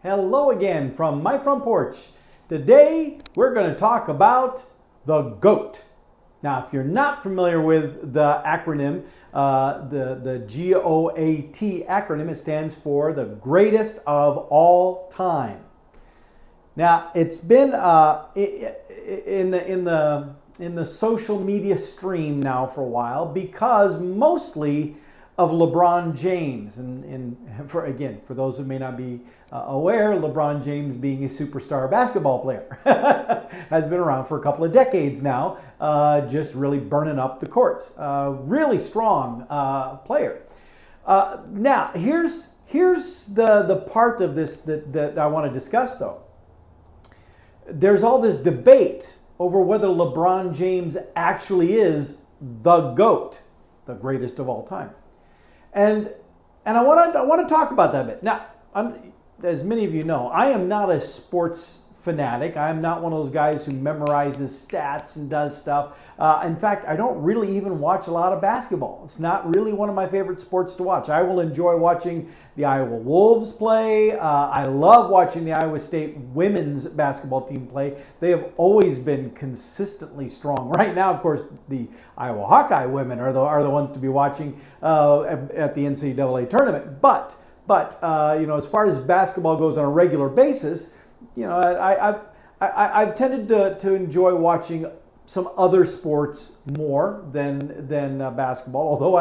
Hello again from my front porch. Today we're going to talk about the GOAT. Now, if you're not familiar with the acronym, the GOAT acronym, it stands for the greatest of all time. Now, it's been in the social media stream now for a while because mostly of LeBron James, and for those who may not be aware, LeBron James, being a superstar basketball player, has been around for a couple of decades now, just really burning up the courts. Really strong player. Now, here's the part of this that I want to discuss, though. There's all this debate over whether LeBron James actually is the GOAT, the greatest of all time. And I want to talk about that a bit. Now, as many of you know, I am not a sports fanatic. I'm not one of those guys who memorizes stats and does stuff. In fact, I don't really even watch a lot of basketball. It's not really one of my favorite sports to watch. I will enjoy watching the Iowa Wolves play. I love watching the Iowa State women's basketball team play. They have always been consistently strong. Right now, of course, the Iowa Hawkeye women are the ones to be watching at the NCAA tournament. But as far as basketball goes on a regular basis, I've tended to enjoy watching some other sports more than basketball. Although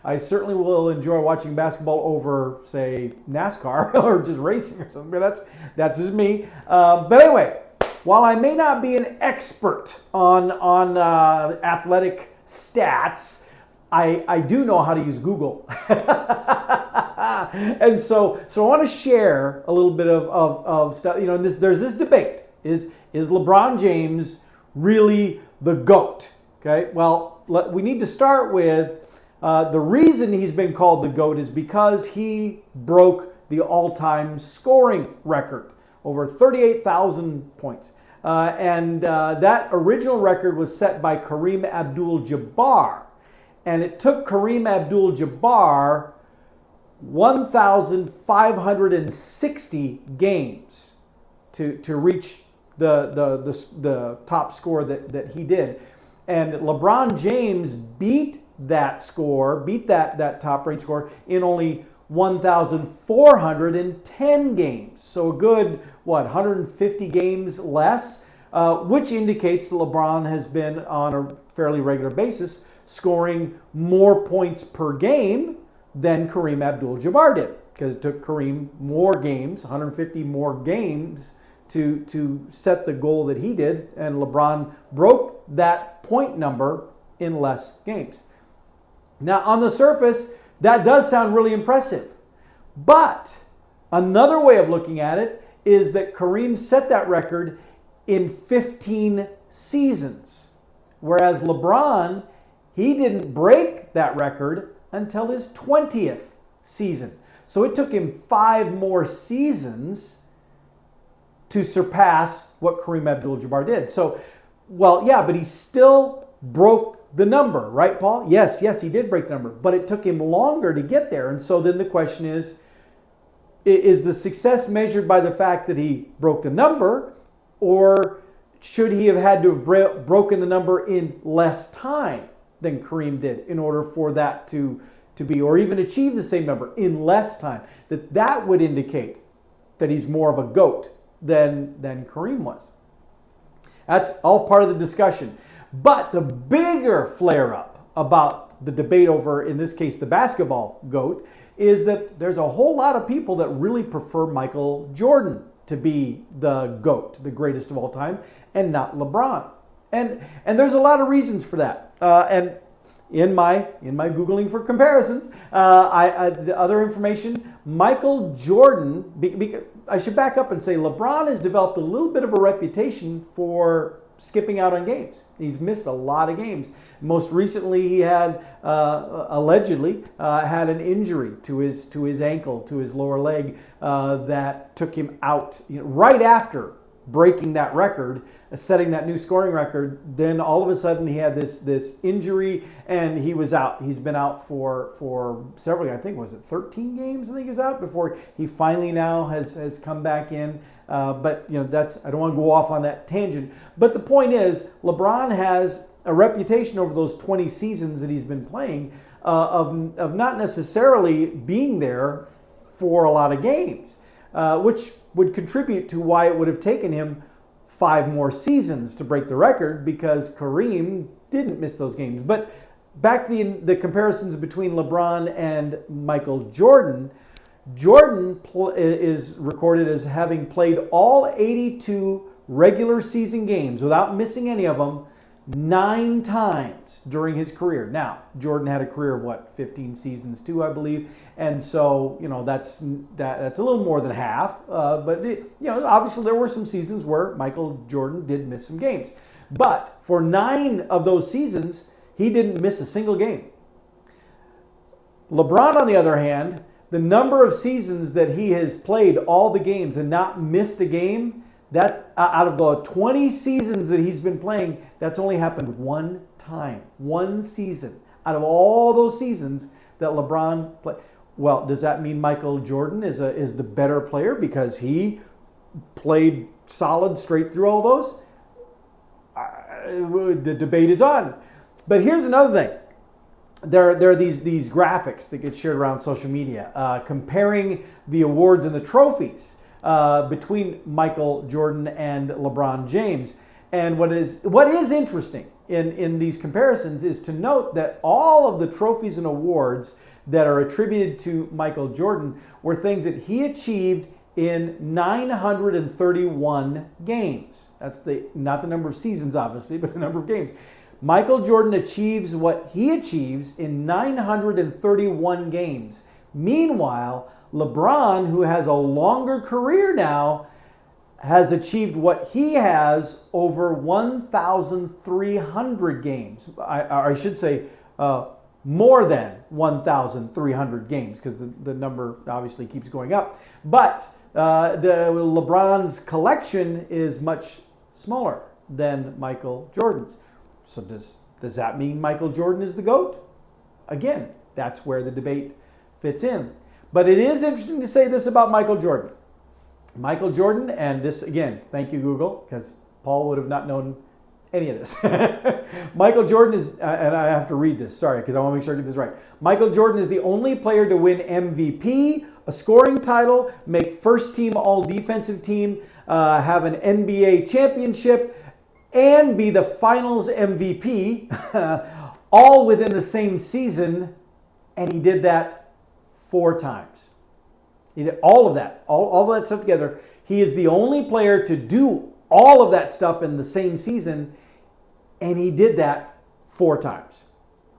I certainly will enjoy watching basketball over, say, NASCAR or just racing or something. That's just me. But anyway, while I may not be an expert on athletic stats, I do know how to use Google. And so I want to share a little bit of stuff. There's this debate. Is LeBron James really the GOAT? Okay, well, we need to start with the reason he's been called the GOAT is because he broke the all-time scoring record, over 38,000 points. And that original record was set by Kareem Abdul-Jabbar. And it took Kareem Abdul-Jabbar 1,560 games to reach the top score that he did. And LeBron James beat that top range score in only 1,410 games. So a good, 150 games less, which indicates that LeBron has been on a fairly regular basis scoring more points per game than Kareem Abdul-Jabbar did, because it took Kareem more games, 150 more games, to set the goal that he did, and LeBron broke that point number in less games. Now, on the surface, that does sound really impressive, but another way of looking at it is that Kareem set that record in 15 seasons, whereas LeBron, he didn't break that record until his 20th season. So it took him 5 more seasons to surpass what Kareem Abdul-Jabbar did. So, but he still broke the number, right, Paul? Yes, he did break the number, but it took him longer to get there. And so then the question is the success measured by the fact that he broke the number, or should he have had to have broken the number in less time than Kareem did in order for that to be, or even achieve the same number in less time? That would indicate that he's more of a GOAT than Kareem was. That's all part of the discussion. But the bigger flare-up about the debate over, in this case, the basketball GOAT, is that there's a whole lot of people that really prefer Michael Jordan to be the GOAT, the greatest of all time, and not LeBron. And there's a lot of reasons for that. And in my Googling for comparisons, the other information, Michael Jordan, I should back up and say LeBron has developed a little bit of a reputation for skipping out on games. He's missed a lot of games. Most recently, he had allegedly had an injury to his ankle, to his lower leg, that took him out right after breaking that record, setting that new scoring record. Then all of a sudden he had this injury and he was out. He's been out for several, I think, was it 13 games? I think he was out before he finally now has come back in. But that's, I don't want to go off on that tangent. But the point is, LeBron has a reputation over those 20 seasons that he's been playing of not necessarily being there for a lot of games, which would contribute to why it would have taken him 5 more seasons to break the record, because Kareem didn't miss those games. But back to the comparisons between LeBron and Michael Jordan. Jordan is recorded as having played all 82 regular season games without missing any of them 9 times during his career. Now, Jordan had a career of 15 seasons too, I believe, and so that's a little more than half. But obviously there were some seasons where Michael Jordan did miss some games, but for 9 of those seasons he didn't miss a single game. LeBron, on the other hand, the number of seasons that he has played all the games and not missed a game, that out of the 20 seasons that he's been playing, that's only happened 1 time. 1 season out of all those seasons that LeBron played. Well, does that mean Michael Jordan is the better player because he played solid straight through all those? The debate is on. But here's another thing. There are these graphics that get shared around social media comparing the awards and the trophies between Michael Jordan and LeBron James. And what is interesting in these comparisons is to note that all of the trophies and awards that are attributed to Michael Jordan were things that he achieved in 931 games. That's not the number of seasons, obviously, but the number of games. Michael Jordan achieves what he achieves in 931 games. Meanwhile, LeBron, who has a longer career now, has achieved what he has over 1,300 games. I should say more than 1,300 games, because the number obviously keeps going up. But LeBron's collection is much smaller than Michael Jordan's. So does that mean Michael Jordan is the GOAT? Again, that's where the debate fits in. But it is interesting to say this about Michael Jordan. Michael Jordan, and this again, thank you Google, because Paul would have not known any of this. Michael Jordan is, and I have to read this, sorry, because I want to make sure I get this right. Michael Jordan is the only player to win MVP, a scoring title, make first team all defensive team, have an NBA championship, and be the finals MVP, all within the same season, and he did that 4 times. He did all of that, all of that stuff together. He is the only player to do all of that stuff in the same season, and he did that 4 times.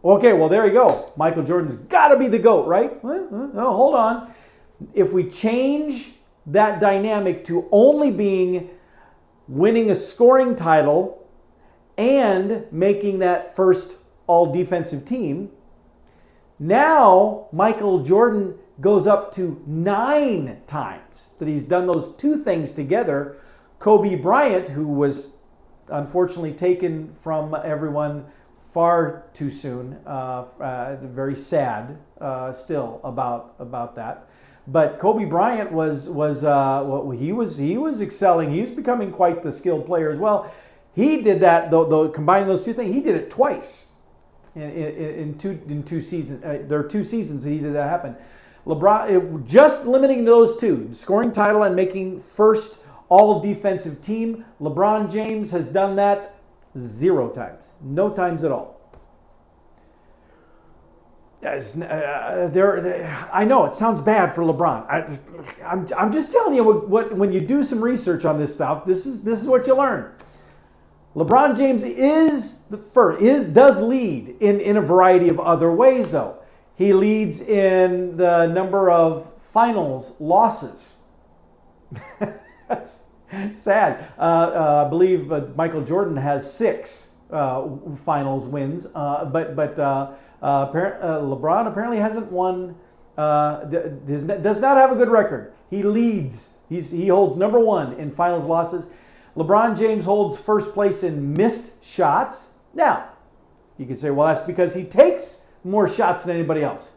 Okay, well, there you go. Michael Jordan's got to be the GOAT, right? Well, no, hold on. If we change that dynamic to only being winning a scoring title and making that first all-defensive team, now Michael Jordan goes up to 9 times that he's done those 2 things together. Kobe Bryant, who was unfortunately taken from everyone far too soon, very sad still about that. But Kobe Bryant was excelling. He was becoming quite the skilled player as well. He did that, though combining those 2 things, he did it twice in two seasons. There are 2 seasons that he did that happen. LeBron, just limiting those 2, scoring title and making first all defensive team. LeBron James has done that 0 times, no times at all. I know it sounds bad for LeBron. I'm just telling you what when you do some research on this stuff, this is what you learn. LeBron James is the first, does lead in a variety of other ways, though. He leads in the number of finals losses. That's sad. I believe Michael Jordan has 6 finals wins, but LeBron apparently hasn't won. Does not have a good record. He leads. He holds number 1 in finals losses. LeBron James holds first place in missed shots. Now, you could say, well, that's because he takes more shots than anybody else.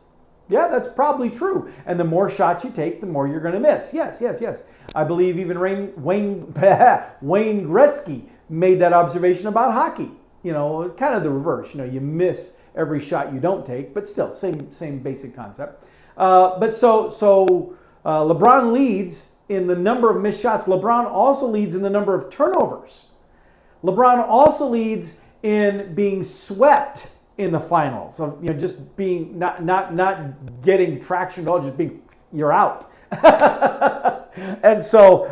Yeah, that's probably true. And the more shots you take, the more you're going to miss. Yes. I believe even Wayne Gretzky made that observation about hockey. Kind of the reverse. You miss every shot you don't take, but still, same basic concept. But so LeBron leads in the number of missed shots. LeBron also leads in the number of turnovers. LeBron also leads in being swept in the finals, of just being not getting traction at all, just being you're out. And so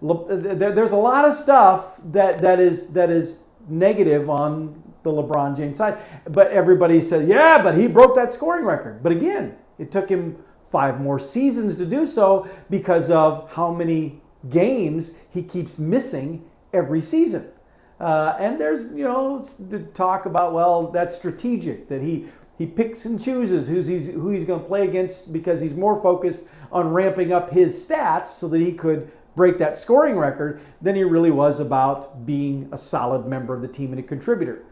there's a lot of stuff that is negative on the LeBron James side, but everybody said, yeah, but he broke that scoring record. But again, it took him 5 more seasons to do so because of how many games he keeps missing every season. And there's, the talk about, well, that's strategic, that he picks and chooses who he's going to play against because he's more focused on ramping up his stats so that he could break that scoring record than he really was about being a solid member of the team and a contributor.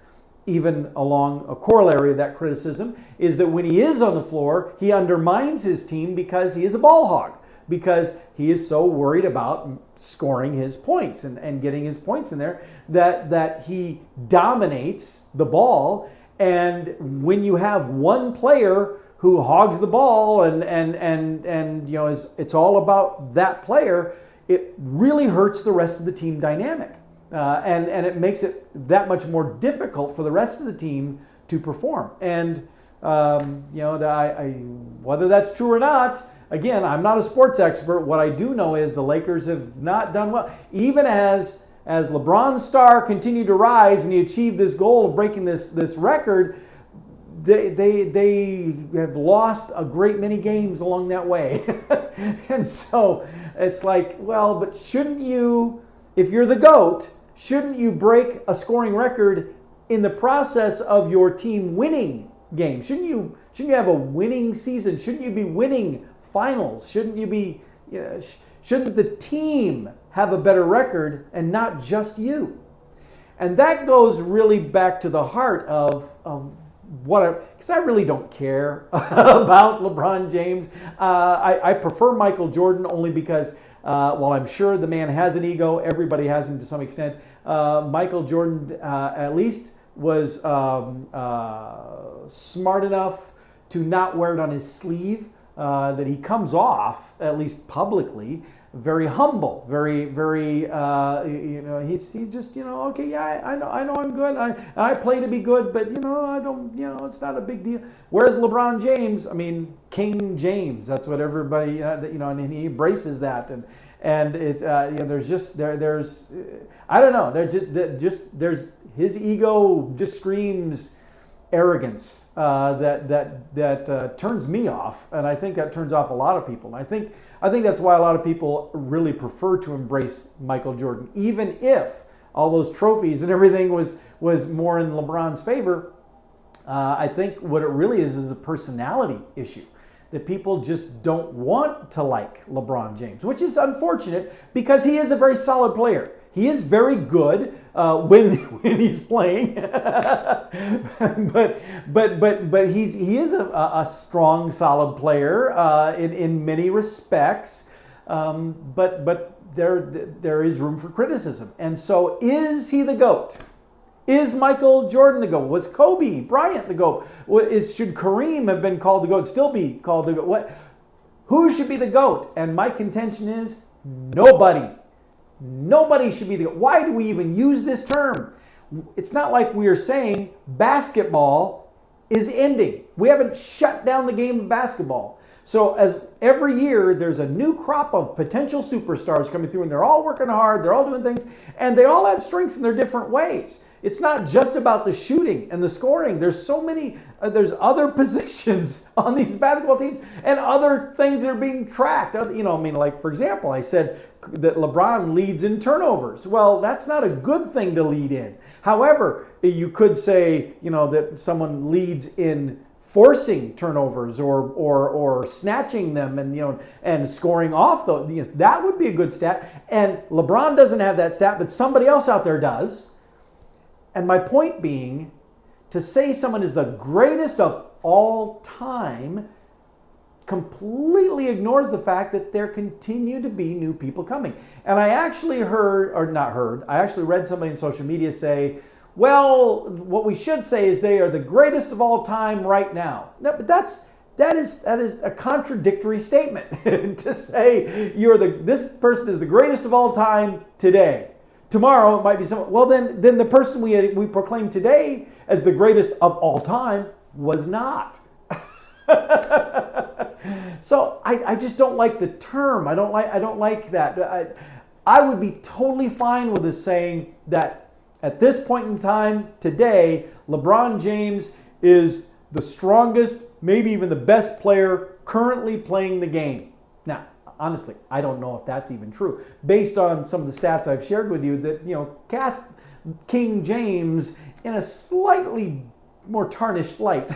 Even along a corollary of that criticism is that when he is on the floor, he undermines his team because he is a ball hog, because he is so worried about scoring his points and getting his points in there that he dominates the ball. And when you have one player who hogs the ball and it's all about that player, it really hurts the rest of the team dynamic. And it makes it that much more difficult for the rest of the team to perform. And whether that's true or not, again, I'm not a sports expert. What I do know is the Lakers have not done well. Even as LeBron's star continued to rise and he achieved this goal of breaking this record, they have lost a great many games along that way. And so it's like, well, but shouldn't you, if you're the GOAT, shouldn't you break a scoring record in the process of your team winning games? Shouldn't you have a winning season? Shouldn't you be winning finals? Shouldn't you be, shouldn't the team have a better record and not just you? And that goes really back to the heart of because I really don't care about LeBron James. I prefer Michael Jordan only because while I'm sure the man has an ego, everybody has him to some extent. Michael Jordan at least was smart enough to not wear it on his sleeve, that he comes off, at least publicly, very humble, very, he's just, okay, yeah, I know I'm good. I play to be good, but, I don't, it's not a big deal. Whereas LeBron James, King James, that's what everybody, and he embraces that. And it's, there's I don't know, there's his ego just screams arrogance that turns me off, and I think that turns off a lot of people. And I think that's why a lot of people really prefer to embrace Michael Jordan, even if all those trophies and everything was more in LeBron's favor. I think what it really is a personality issue, that people just don't want to like LeBron James, which is unfortunate because he is a very solid player. He is very good when he's playing, but he is a strong, solid player in many respects. But there is room for criticism, and so is he the GOAT? Is Michael Jordan the GOAT? Was Kobe Bryant the GOAT? Should Kareem have been called the GOAT? Still be called the GOAT? Who should be the GOAT? And my contention is nobody. Nobody should be the GOAT. Why do we even use this term? It's not like we are saying basketball is ending. We haven't shut down the game of basketball. So as every year there's a new crop of potential superstars coming through, and they're all working hard, they're all doing things, and they all have strengths in their different ways. It's not just about the shooting and the scoring. There's so many, there's other positions on these basketball teams and other things that are being tracked. Like for example, I said that LeBron leads in turnovers. Well, that's not a good thing to lead in. However, you could say, that someone leads in forcing turnovers or snatching them and scoring off those. That would be a good stat. And LeBron doesn't have that stat, but somebody else out there does. And my point being, to say someone is the greatest of all time completely ignores the fact that there continue to be new people coming. And I actually I actually read somebody in social media say, well, what we should say is they are the greatest of all time right now. No, but that is a contradictory statement to say this person is the greatest of all time today. Tomorrow it might be someone. Well, then the person we proclaim today as the greatest of all time was not. So I just don't like the term. I don't like that. I would be totally fine with us saying that at this point in time today, LeBron James is the strongest, maybe even the best player currently playing the game. Now, honestly, I don't know if that's even true. Based on some of the stats I've shared with you that, cast King James in a slightly more tarnished light.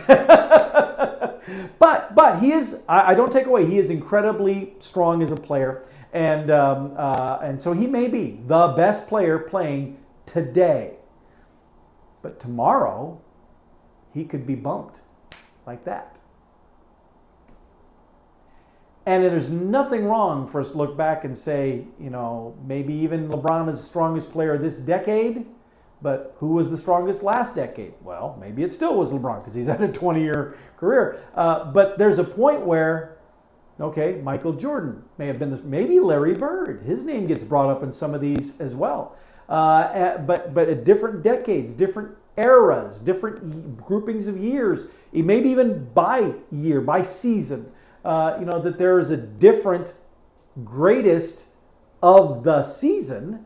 But he is, I don't take away, he is incredibly strong as a player. And so he may be the best player playing today. But tomorrow, he could be bumped like that. And there's nothing wrong for us to look back and say, maybe even LeBron is the strongest player this decade, but who was the strongest last decade? Well, maybe it still was LeBron because he's had a 20-year career. But there's a point where, okay, Michael Jordan may have been this, maybe Larry Bird. His name gets brought up in some of these as well. But at different decades, different eras, different groupings of years, maybe even by year, by season, that there is a different greatest of the season,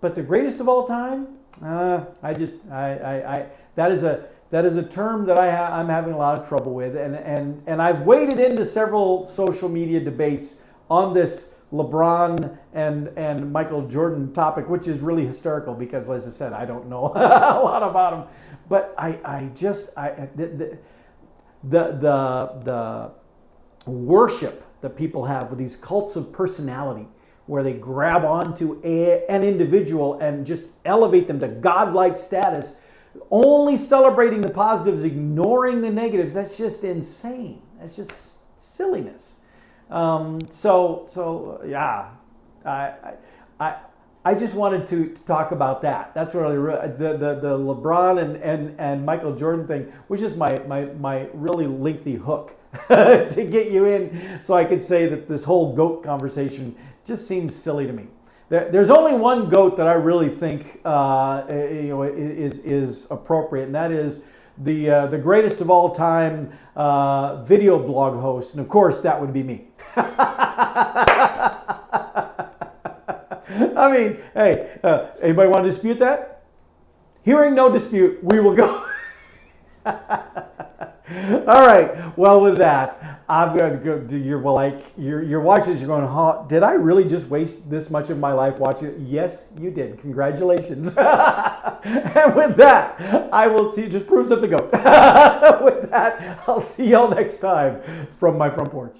but the greatest of all time, that is a term that I'm having a lot of trouble with, and I've waded into several social media debates on this LeBron and Michael Jordan topic, which is really hysterical because, as I said, I don't know a lot about him. But the worship that people have with these cults of personality, where they grab onto an individual and just elevate them to godlike status, only celebrating the positives, ignoring the negatives. That's just insane. That's just silliness. Yeah, I just wanted to talk about that. That's really the LeBron and Michael Jordan thing, which is my really lengthy hook to get you in, so I could say that this whole GOAT conversation just seems silly to me. There's only one GOAT that I really think is appropriate, and that is the greatest of all time video blog host, and of course that would be me. I mean, hey, anybody want to dispute that? Hearing no dispute, we will go. All right. Well, with that, I'm going to go. You're watching this. You're going, huh, did I really just waste this much of my life watching it? Yes, you did. Congratulations. And with that, I will see. Just proves up the GOAT. With that, I'll see y'all next time from my front porch.